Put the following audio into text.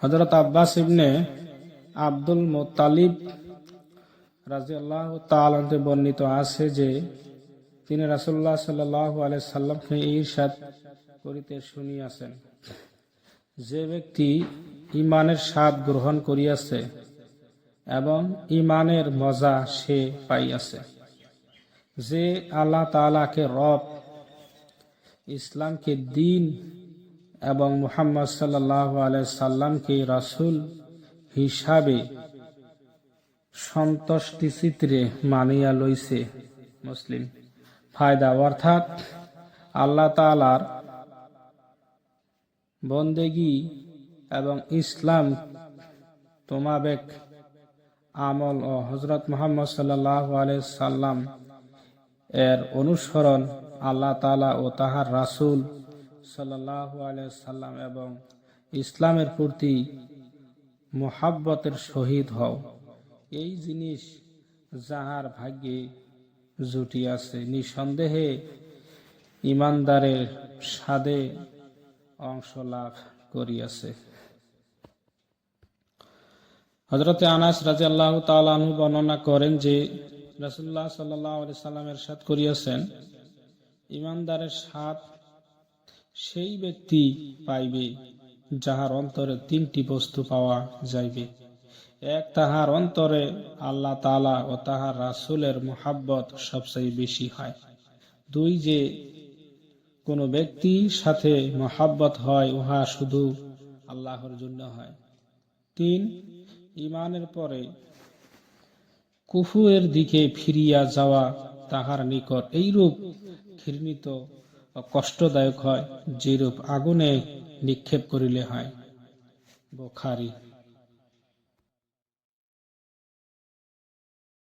হযরত আব্বাস ইবনে Abdul Muttalib রাদিয়াল্লাহু তাআলা থেকে বর্ণিত আছে যে তিনি রাসূলুল্লাহ সাল্লাল্লাহু আলাইহি সাল্লামকে ইরশাদ করিতে শুনিয়াছেন, যে ব্যক্তি ঈমানের স্বাদ গ্রহণ করিয়াছে এবং ঈমানের মজা সে পাইয়াছে, যে আল্লাহ তাআলাকে রব, ইসলামকে দ্বীন এবং মুহাম্মদ সাল্লাল্লাহু আলাইহি সাল্লামকে রাসূল হিসাবে সন্তুষ্টি চিত্রে মানিয়া লইছে। মুসলিম। ফায়দা অর্থাৎ আল্লাহ তাআলার বন্দেগী এবং ইসলাম তোমাবেক আমল ও হযরত মুহাম্মদ সাল্লাল্লাহু আলাইহি সাল্লাম এর অনুসরণ আল্লাহ তাআলা ও তাহার রাসূল সাল্লাল্লাহু আলাইহি সাল্লাম এবং ইসলামের প্রতি মুহাব্বতের সহিত হও, এই জিনিস যাহার ভাগ্যে জুটিয়াছে নিঃসন্দেহে ঈমানদারের স্বাদে অংশ লাভ করিয়াছে। হযরত আনাস রাদিয়াল্লাহু তাআলা আনহু বর্ণনা করেন যে রাসূলুল্লাহ সাল্লাল্লাহু আলাইহি সাল্লাম ইরশাদ করিয়াছেন, ঈমানদারের স্বাদ সেই ব্যক্তি পাইবে যাহার অন্তরে তিনটি বস্তু পাওয়া যাইবে। এক, তাহার অন্তরে আল্লাহ তাআলা ও তাহার রাসূলের মুহাব্বত সবচেয়ে বেশি হয়। দুই, যে কোনো ব্যক্তির সাথে মুহাব্বত হয় উহা শুধু আল্লাহর জন্য হয়। তিন, ঈমানের পরে কুফরের দিকে ফিরিয়া যাওয়া তাহার নিকট এইরূপ ঘৃণিত ও কষ্টদায়ক হয় যেরূপ আগুনে নিক্ষেপ করিলে হয়। বুখারী।